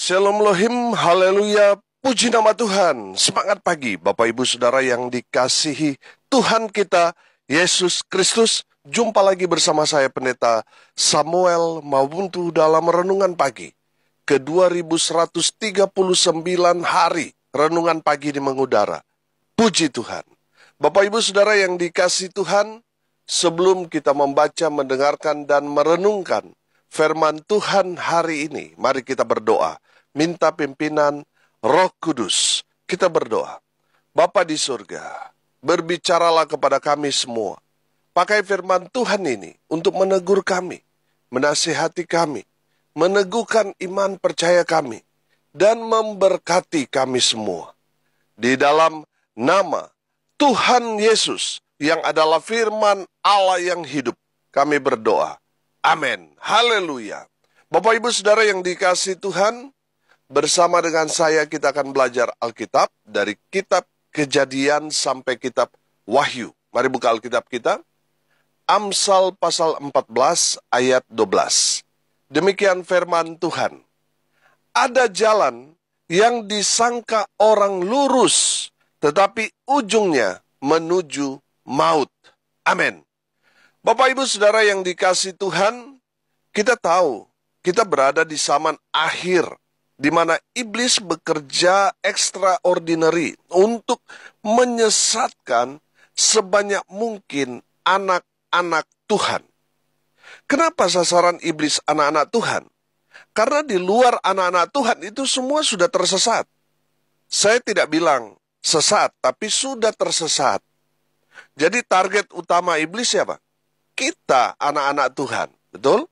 Shalom Lohim, haleluya, puji nama Tuhan. Semangat pagi Bapak Ibu Saudara yang dikasihi Tuhan kita, Yesus Kristus. Jumpa lagi bersama saya Pendeta Samuel Mawuntu dalam Renungan Pagi. Ke-2139 hari Renungan Pagi di mengudara. Puji Tuhan. Bapak Ibu Saudara yang dikasihi Tuhan, sebelum kita membaca, mendengarkan, dan merenungkan firman Tuhan hari ini, mari kita berdoa. Minta pimpinan Roh Kudus. Kita berdoa. Bapa di surga, berbicaralah kepada kami semua. Pakai firman Tuhan ini untuk menegur kami, menasihati kami, meneguhkan iman percaya kami, dan memberkati kami semua. Di dalam nama Tuhan Yesus yang adalah firman Allah yang hidup, kami berdoa. Amin. Haleluya. Bapak Ibu Saudara yang dikasihi Tuhan, bersama dengan saya kita akan belajar Alkitab dari kitab Kejadian sampai kitab Wahyu. Mari buka Alkitab kita. Amsal pasal 14 ayat 12. Demikian firman Tuhan. Ada jalan yang disangka orang lurus, tetapi ujungnya menuju maut. Amin. Bapak Ibu Saudara yang dikasihi Tuhan, kita tahu kita berada di zaman akhir, di mana iblis bekerja extraordinary untuk menyesatkan sebanyak mungkin anak-anak Tuhan. Kenapa sasaran iblis anak-anak Tuhan? Karena di luar anak-anak Tuhan itu semua sudah tersesat. Saya tidak bilang sesat, tapi sudah tersesat. Jadi target utama iblis siapa? Kita, anak-anak Tuhan. Betul?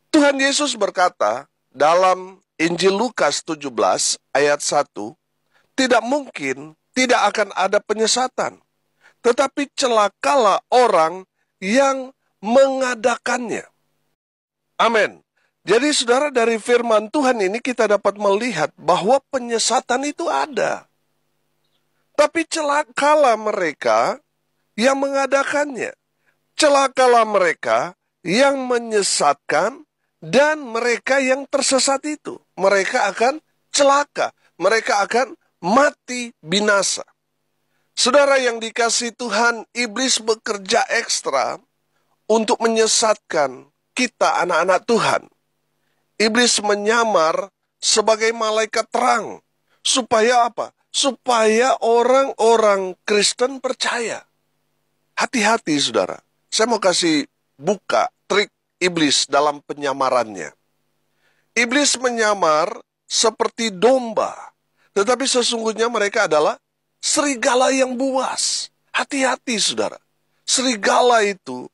Tuhan Yesus berkata dalam Injil Lukas 17 ayat 1, tidak mungkin tidak akan ada penyesatan, tetapi celakalah orang yang mengadakannya. Amin. Jadi saudara, dari firman Tuhan ini kita dapat melihat bahwa penyesatan itu ada. Tapi celakalah mereka yang mengadakannya. Celakalah mereka yang menyesatkan dan mereka yang tersesat itu. Mereka akan celaka. Mereka akan mati binasa. Saudara yang dikasihi Tuhan, iblis bekerja ekstra untuk menyesatkan kita anak-anak Tuhan. Iblis menyamar sebagai malaikat terang. Supaya apa? Supaya orang-orang Kristen percaya. Hati-hati saudara. Saya mau kasih buka trik iblis dalam penyamarannya. Iblis menyamar seperti domba, tetapi sesungguhnya mereka adalah serigala yang buas. Hati-hati saudara. Serigala itu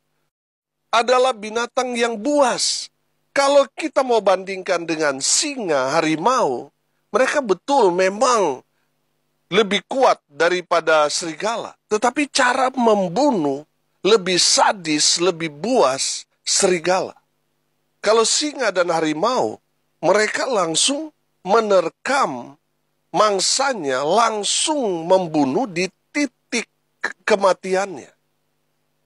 adalah binatang yang buas. Kalau kita mau bandingkan dengan singa, harimau, mereka betul memang lebih kuat daripada serigala. Tetapi cara membunuh lebih sadis, lebih buas serigala. Kalau singa dan harimau, mereka langsung menerkam mangsanya, langsung membunuh di titik kematiannya.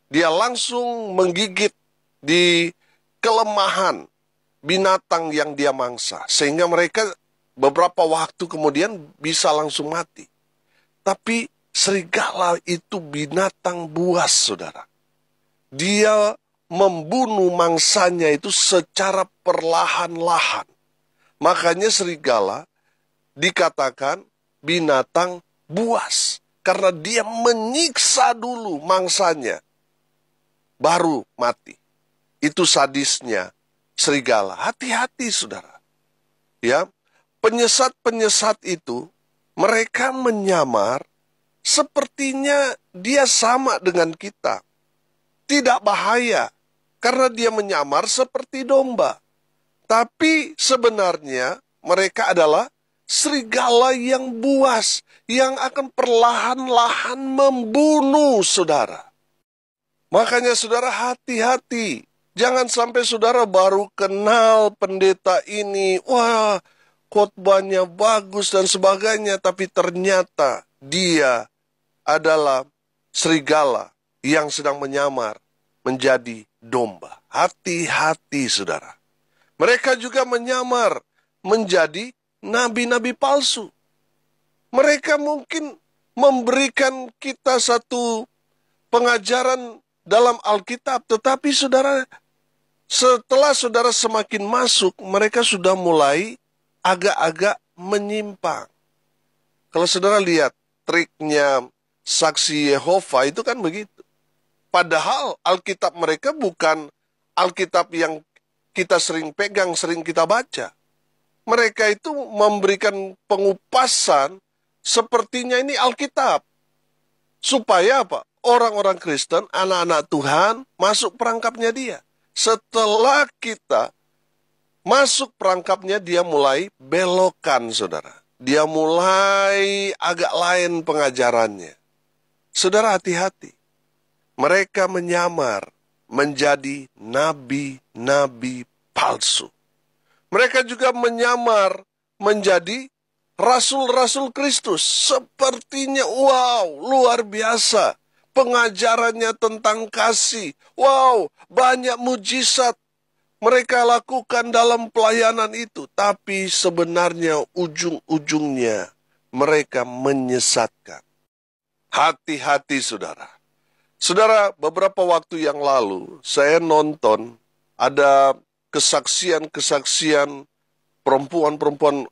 Dia langsung menggigit di kelemahan binatang yang dia mangsa, sehingga mereka beberapa waktu kemudian bisa langsung mati. Tapi serigala itu binatang buas, saudara. Dia membunuh mangsanya itu secara perlahan-lahan. Makanya serigala dikatakan binatang buas. Karena dia menyiksa dulu mangsanya, baru mati. Itu sadisnya serigala. Hati-hati saudara. Ya, penyesat-penyesat itu, mereka menyamar sepertinya dia sama dengan kita. Tidak bahaya, karena dia menyamar seperti domba. Tapi sebenarnya mereka adalah serigala yang buas, yang akan perlahan-lahan membunuh saudara. Makanya saudara hati-hati. Jangan sampai saudara baru kenal pendeta ini. Wah, khotbahnya bagus dan sebagainya. Tapi ternyata dia adalah serigala yang sedang menyamar menjadi domba. Hati-hati saudara. Mereka juga menyamar menjadi nabi-nabi palsu. Mereka mungkin memberikan kita satu pengajaran dalam Alkitab, tetapi saudara, setelah saudara semakin masuk, mereka sudah mulai agak-agak menyimpang. Kalau saudara lihat triknya saksi Yehova itu kan begitu. Padahal Alkitab mereka bukan Alkitab yang kita sering pegang, sering kita baca. Mereka itu memberikan pengupasan sepertinya ini Alkitab. Supaya apa? Orang-orang Kristen, anak-anak Tuhan, masuk perangkapnya dia. Setelah kita masuk perangkapnya, dia mulai belokan, saudara. Dia mulai agak lain pengajarannya. Saudara, hati-hati. Mereka menyamar menjadi nabi-nabi palsu. Mereka juga menyamar menjadi rasul-rasul Kristus. Sepertinya, wow, luar biasa. Pengajarannya tentang kasih. Wow, banyak mujizat mereka lakukan dalam pelayanan itu. Tapi sebenarnya ujung-ujungnya mereka menyesatkan. Hati-hati, saudara. Saudara, beberapa waktu yang lalu saya nonton ada kesaksian-kesaksian perempuan-perempuan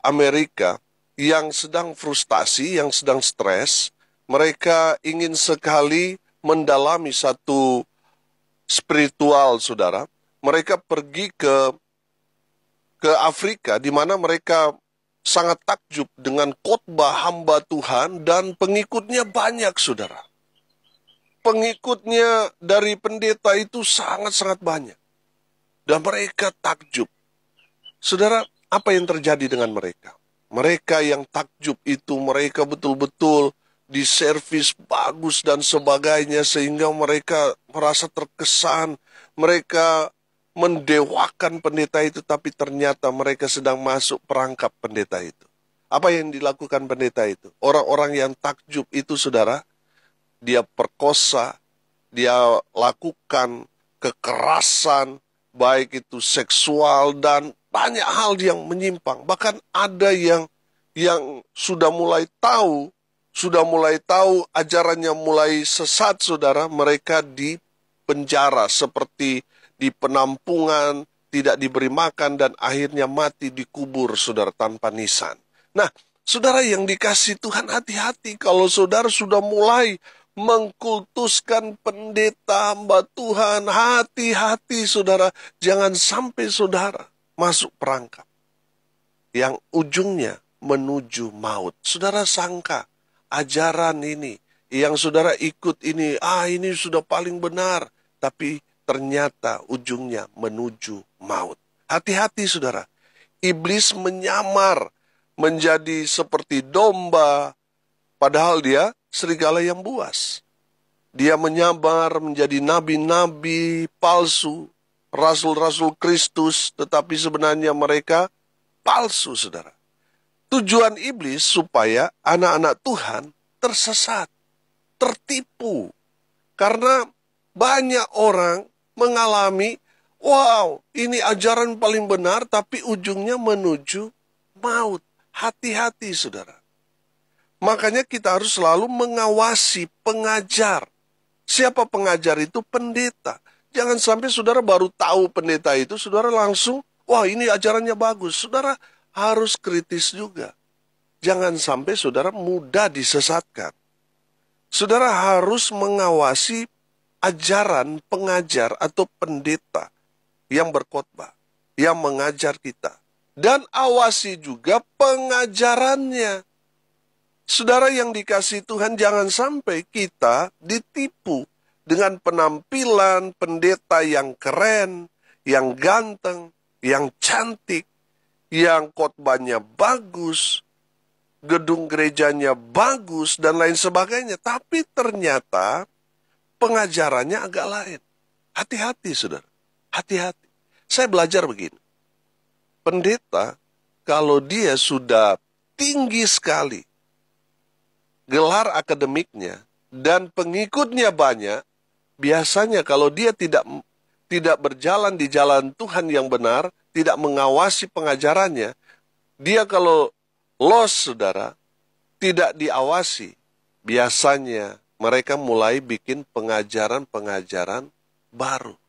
Amerika yang sedang frustasi, yang sedang stres. Mereka ingin sekali mendalami satu spiritual, saudara. Mereka pergi ke Afrika, di mana mereka sangat takjub dengan khotbah hamba Tuhan dan pengikutnya banyak, saudara. Pengikutnya dari pendeta itu sangat-sangat banyak. Dan mereka takjub. Saudara, apa yang terjadi dengan mereka? Mereka yang takjub itu, mereka betul-betul diservis bagus dan sebagainya, sehingga mereka merasa terkesan. Mereka mendewakan pendeta itu, tapi ternyata mereka sedang masuk perangkap pendeta itu. Apa yang dilakukan pendeta itu? Orang-orang yang takjub itu, saudara, dia perkosa, dia lakukan kekerasan, baik itu seksual dan banyak hal yang menyimpang. Bahkan ada yang sudah mulai tahu ajarannya mulai sesat, saudara. Mereka di penjara, seperti di penampungan, tidak diberi makan, dan akhirnya mati dikubur, saudara, tanpa nisan. Nah, saudara yang dikasih Tuhan, hati-hati kalau saudara sudah mulai mengkultuskan pendeta hamba Tuhan. Hati-hati, saudara, jangan sampai saudara masuk perangkap yang ujungnya menuju maut. Saudara sangka ajaran ini yang saudara ikut ini, ini sudah paling benar, tapi ternyata ujungnya menuju maut. Hati-hati, saudara. Iblis menyamar menjadi seperti domba, padahal dia serigala yang buas. Dia menyamar menjadi nabi-nabi palsu, rasul-rasul Kristus, tetapi sebenarnya mereka palsu, saudara. Tujuan iblis supaya anak-anak Tuhan tersesat, tertipu. Karena banyak orang mengalami, wow, ini ajaran paling benar, tapi ujungnya menuju maut. Hati-hati, saudara. Makanya kita harus selalu mengawasi pengajar. Siapa pengajar itu? Pendeta. Jangan sampai saudara baru tahu pendeta itu, saudara langsung, wah ini ajarannya bagus. Saudara harus kritis juga. Jangan sampai saudara mudah disesatkan. Saudara harus mengawasi ajaran pengajar atau pendeta yang berkhotbah, yang mengajar kita. Dan awasi juga pengajarannya. Saudara yang dikasihi Tuhan, jangan sampai kita ditipu dengan penampilan pendeta yang keren, yang ganteng, yang cantik, yang khotbahnya bagus, gedung gerejanya bagus, dan lain sebagainya. Tapi ternyata pengajarannya agak lain. Hati-hati, saudara. Hati-hati. Saya belajar begini. Pendeta, kalau dia sudah tinggi sekali gelar akademiknya dan pengikutnya banyak, biasanya kalau dia tidak berjalan di jalan Tuhan yang benar, tidak mengawasi pengajarannya, dia kalau lost, saudara, tidak diawasi, biasanya mereka mulai bikin pengajaran-pengajaran baru.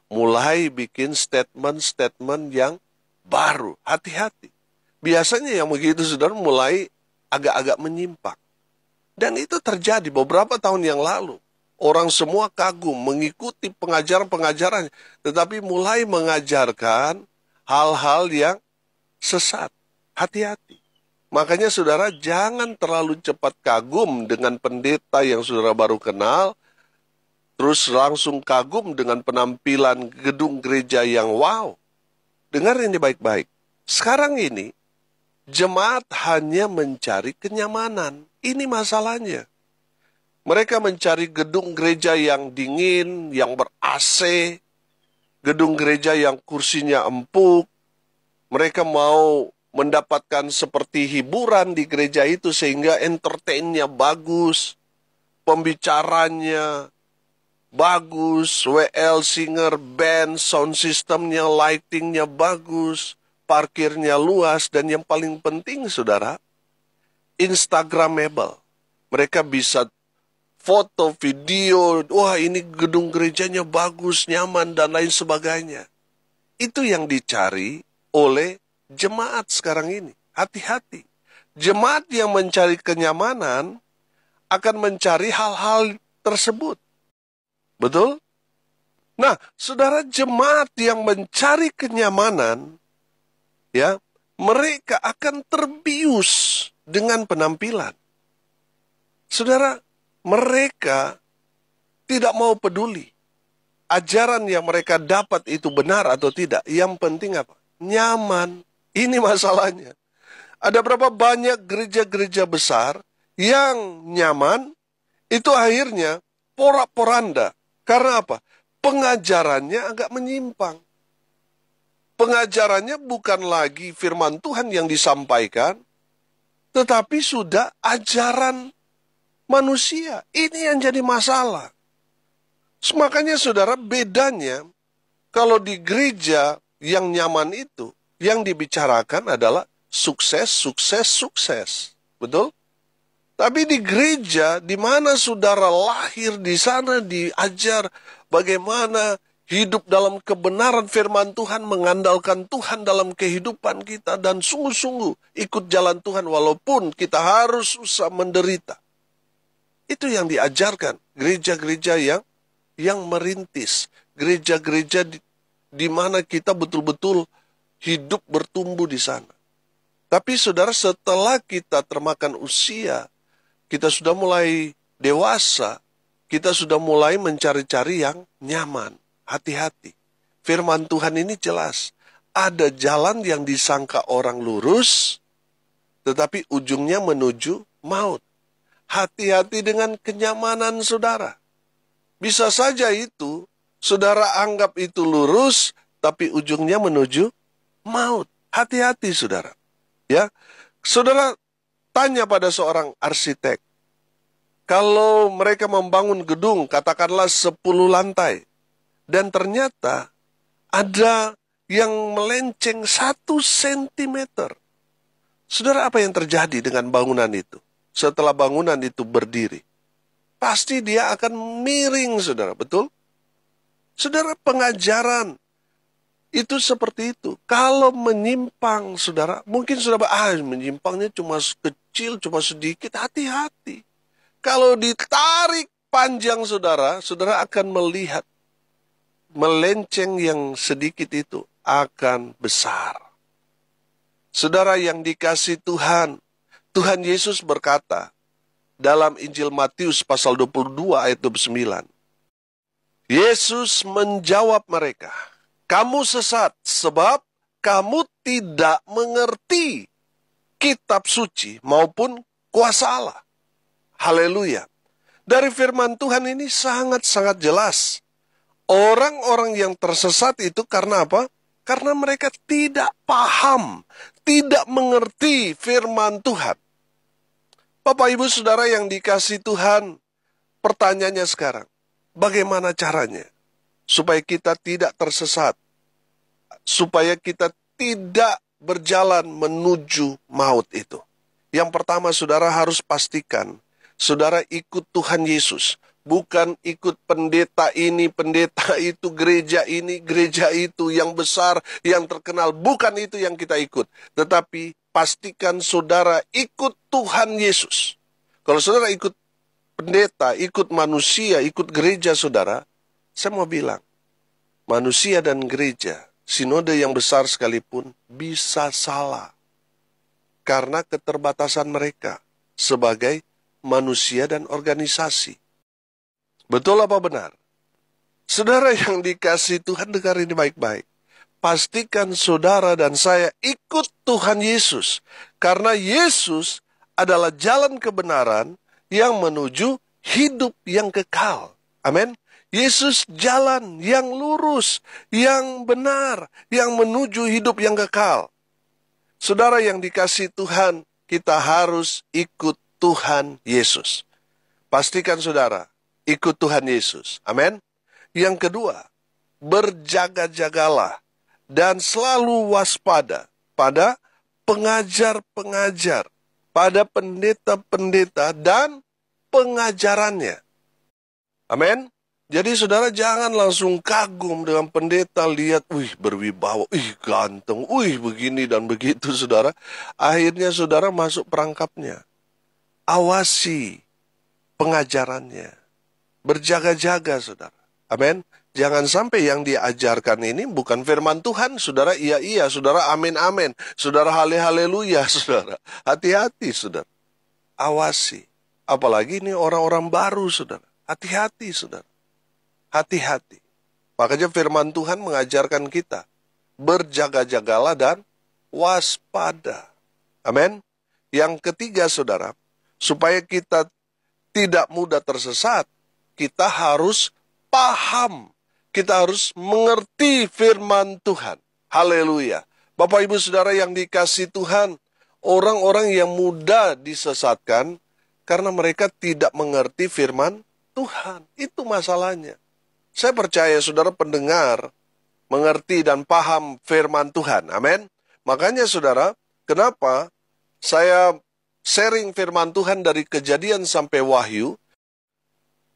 Mulai bikin statement-statement yang baru. Hati-hati. Biasanya yang begitu, saudara, mulai agak-agak menyimpang. Dan itu terjadi beberapa tahun yang lalu. Orang semua kagum mengikuti pengajaran-pengajarannya, tetapi mulai mengajarkan hal-hal yang sesat. Hati-hati. Makanya saudara jangan terlalu cepat kagum dengan pendeta yang saudara baru kenal, terus langsung kagum dengan penampilan gedung gereja yang wow. Dengar ini baik-baik. Sekarang ini, jemaat hanya mencari kenyamanan. Ini masalahnya. Mereka mencari gedung gereja yang dingin, yang ber-AC, gedung gereja yang kursinya empuk. Mereka mau mendapatkan seperti hiburan di gereja itu sehingga entertainnya bagus, pembicaranya bagus, WL, singer, band, sound systemnya, lightingnya bagus, parkirnya luas, dan yang paling penting, saudara, Instagramable. Mereka bisa foto, video, wah ini gedung gerejanya bagus, nyaman, dan lain sebagainya. Itu yang dicari oleh jemaat sekarang ini. Hati-hati. Jemaat yang mencari kenyamanan akan mencari hal-hal tersebut. Betul? Nah, saudara, jemaat yang mencari kenyamanan, ya, mereka akan terbius dengan penampilan. Saudara, mereka tidak mau peduli ajaran yang mereka dapat itu benar atau tidak. Yang penting apa? Nyaman. Ini masalahnya. Ada berapa banyak gereja-gereja besar yang nyaman, itu akhirnya porak-poranda. Karena apa? Pengajarannya agak menyimpang. Pengajarannya bukan lagi firman Tuhan yang disampaikan, tetapi sudah ajaran manusia. Ini yang jadi masalah. Makanya saudara, bedanya kalau di gereja yang nyaman itu, yang dibicarakan adalah sukses, sukses, sukses. Betul? Tapi di gereja, di mana saudara lahir, di sana diajar bagaimana hidup dalam kebenaran firman Tuhan, mengandalkan Tuhan dalam kehidupan kita, dan sungguh-sungguh ikut jalan Tuhan walaupun kita harus susah menderita. Itu yang diajarkan gereja-gereja yang merintis. Gereja-gereja di mana kita betul-betul hidup bertumbuh di sana. Tapi saudara, setelah kita termakan usia, kita sudah mulai dewasa, kita sudah mulai mencari-cari yang nyaman. Hati-hati. Firman Tuhan ini jelas. Ada jalan yang disangka orang lurus, tetapi ujungnya menuju maut. Hati-hati dengan kenyamanan saudara. Bisa saja itu, saudara anggap itu lurus, tapi ujungnya menuju maut. Hati-hati saudara. Ya, saudara tanya pada seorang arsitek. Kalau mereka membangun gedung, katakanlah 10 lantai. Dan ternyata ada yang melenceng 1 sentimeter. Saudara, apa yang terjadi dengan bangunan itu? Setelah bangunan itu berdiri. Pasti dia akan miring, saudara. Betul? Saudara, pengajaran itu seperti itu. Kalau menyimpang, saudara, mungkin saudara, menyimpangnya cuma kecil, cuma sedikit. Hati-hati. Kalau ditarik panjang, saudara, saudara akan melihat melenceng yang sedikit itu akan besar. Saudara yang dikasihi Tuhan, Tuhan Yesus berkata dalam Injil Matius pasal 22 ayat 29. Yesus menjawab mereka, "Kamu sesat sebab kamu tidak mengerti kitab suci maupun kuasa Allah." Haleluya. Dari firman Tuhan ini sangat-sangat jelas. Orang-orang yang tersesat itu karena apa? Karena mereka tidak paham, tidak mengerti firman Tuhan. Bapak, Ibu, Saudara yang dikasihi Tuhan, pertanyaannya sekarang, bagaimana caranya supaya kita tidak tersesat? supaya kita tidak berjalan menuju maut itu. Yang pertama, saudara harus pastikan, saudara ikut Tuhan Yesus. Bukan ikut pendeta ini, pendeta itu, gereja ini, gereja itu, yang besar, yang terkenal. Bukan itu yang kita ikut. Tetapi pastikan saudara ikut Tuhan Yesus. Kalau saudara ikut pendeta, ikut manusia, ikut gereja saudara, saya mau bilang, manusia dan gereja, sinode yang besar sekalipun, bisa salah. Karena keterbatasan mereka sebagai manusia dan organisasi. Betul apa benar? Saudara yang dikasihi Tuhan, dengar ini baik-baik. Pastikan saudara dan saya ikut Tuhan Yesus. Karena Yesus adalah jalan kebenaran yang menuju hidup yang kekal. Amin. Yesus jalan yang lurus, yang benar, yang menuju hidup yang kekal. Saudara yang dikasihi Tuhan, kita harus ikut Tuhan Yesus. Pastikan saudara ikut Tuhan Yesus. Amin. Yang kedua, berjaga-jagalah dan selalu waspada pada pengajar-pengajar, pada pendeta-pendeta dan pengajarannya. Amin. Jadi saudara jangan langsung kagum dengan pendeta, lihat, wih berwibawa, wih ganteng, wih begini dan begitu saudara. Akhirnya saudara masuk perangkapnya. Awasi pengajarannya. Berjaga-jaga saudara. Amin. Jangan sampai yang diajarkan ini bukan firman Tuhan. Saudara iya, saudara amin, saudara haleluya saudara. Hati-hati saudara. Awasi. Apalagi ini orang-orang baru saudara. Hati-hati saudara. Hati-hati. Makanya firman Tuhan mengajarkan kita berjaga-jagalah dan waspada. Amin. Yang ketiga saudara, supaya kita tidak mudah tersesat, kita harus paham. Kita harus mengerti firman Tuhan. Haleluya. Bapak Ibu Saudara yang dikasihi Tuhan, orang-orang yang mudah disesatkan karena mereka tidak mengerti firman Tuhan. Itu masalahnya. Saya percaya saudara pendengar mengerti dan paham firman Tuhan. Amin. Makanya saudara, kenapa saya sharing firman Tuhan dari Kejadian sampai Wahyu,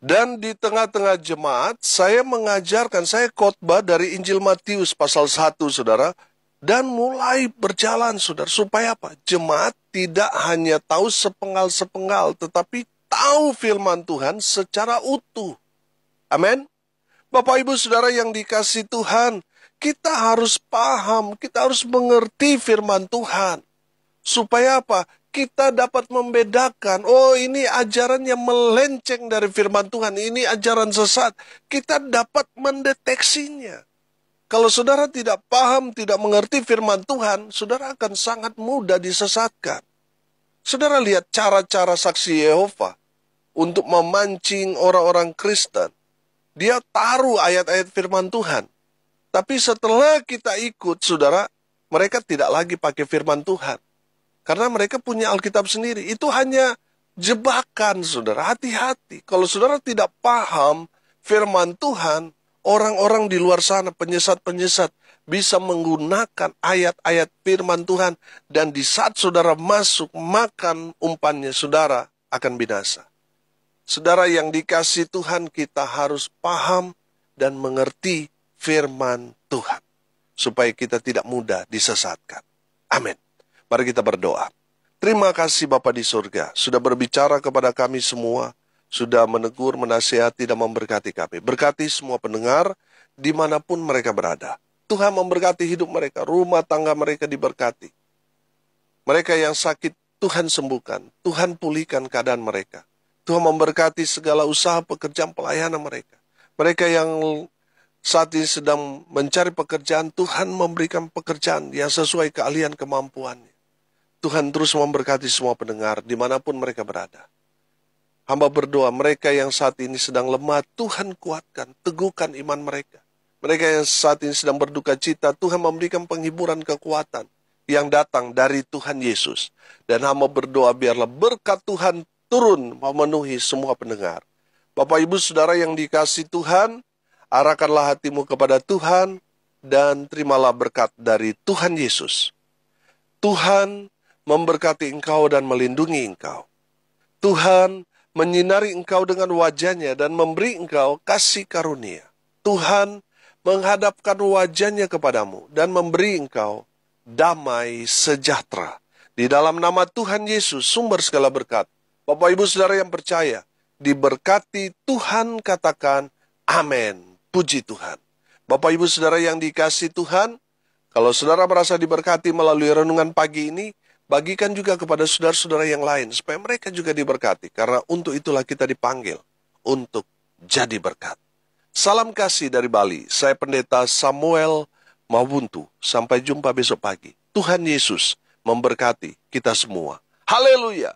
dan di tengah-tengah jemaat saya mengajarkan, saya khotbah dari Injil Matius pasal 1 saudara, dan mulai berjalan saudara, supaya apa? Jemaat tidak hanya tahu sepenggal-sepenggal, tetapi tahu firman Tuhan secara utuh. Amin. Bapak Ibu Saudara yang dikasihi Tuhan, kita harus paham, kita harus mengerti firman Tuhan. Supaya apa? Kita dapat membedakan, oh ini ajaran yang melenceng dari firman Tuhan, ini ajaran sesat. Kita dapat mendeteksinya. Kalau saudara tidak paham, tidak mengerti firman Tuhan, saudara akan sangat mudah disesatkan. Saudara lihat cara-cara saksi Yehova untuk memancing orang-orang Kristen. Dia taruh ayat-ayat firman Tuhan. Tapi setelah kita ikut, saudara, mereka tidak lagi pakai firman Tuhan. Karena mereka punya Alkitab sendiri. Itu hanya jebakan, saudara. Hati-hati. Kalau saudara tidak paham firman Tuhan, orang-orang di luar sana, penyesat-penyesat, bisa menggunakan ayat-ayat firman Tuhan. Dan di saat saudara masuk, makan umpannya, saudara akan binasa. Saudara yang dikasihi Tuhan, kita harus paham dan mengerti firman Tuhan. Supaya kita tidak mudah disesatkan. Amin. Mari kita berdoa. Terima kasih Bapa di surga, sudah berbicara kepada kami semua, sudah menegur, menasihati, dan memberkati kami. Berkati semua pendengar, dimanapun mereka berada. Tuhan memberkati hidup mereka, rumah tangga mereka diberkati. Mereka yang sakit, Tuhan sembuhkan, Tuhan pulihkan keadaan mereka. Tuhan memberkati segala usaha pekerjaan pelayanan mereka. Mereka yang saat ini sedang mencari pekerjaan, Tuhan memberikan pekerjaan yang sesuai keahlian kemampuannya. Tuhan terus memberkati semua pendengar dimanapun mereka berada. Hamba berdoa mereka yang saat ini sedang lemah, Tuhan kuatkan, teguhkan iman mereka. Mereka yang saat ini sedang berduka cita, Tuhan memberikan penghiburan kekuatan yang datang dari Tuhan Yesus. Dan hamba berdoa biarlah berkat Tuhan turun memenuhi semua pendengar. Bapak Ibu Saudara yang dikasihi Tuhan, arahkanlah hatimu kepada Tuhan, dan terimalah berkat dari Tuhan Yesus. Tuhan memberkati engkau dan melindungi engkau. Tuhan menyinari engkau dengan wajah-Nya dan memberi engkau kasih karunia. Tuhan menghadapkan wajah-Nya kepadamu dan memberi engkau damai sejahtera. Di dalam nama Tuhan Yesus, sumber segala berkat. Bapak Ibu Saudara yang percaya, diberkati Tuhan, katakan amin. Puji Tuhan. Bapak Ibu Saudara yang dikasihi Tuhan, kalau saudara merasa diberkati melalui renungan pagi ini, bagikan juga kepada saudara-saudara yang lain, supaya mereka juga diberkati. Karena untuk itulah kita dipanggil, untuk jadi berkat. Salam kasih dari Bali, saya Pendeta Samuel Mawuntu. Sampai jumpa besok pagi. Tuhan Yesus memberkati kita semua. Haleluya!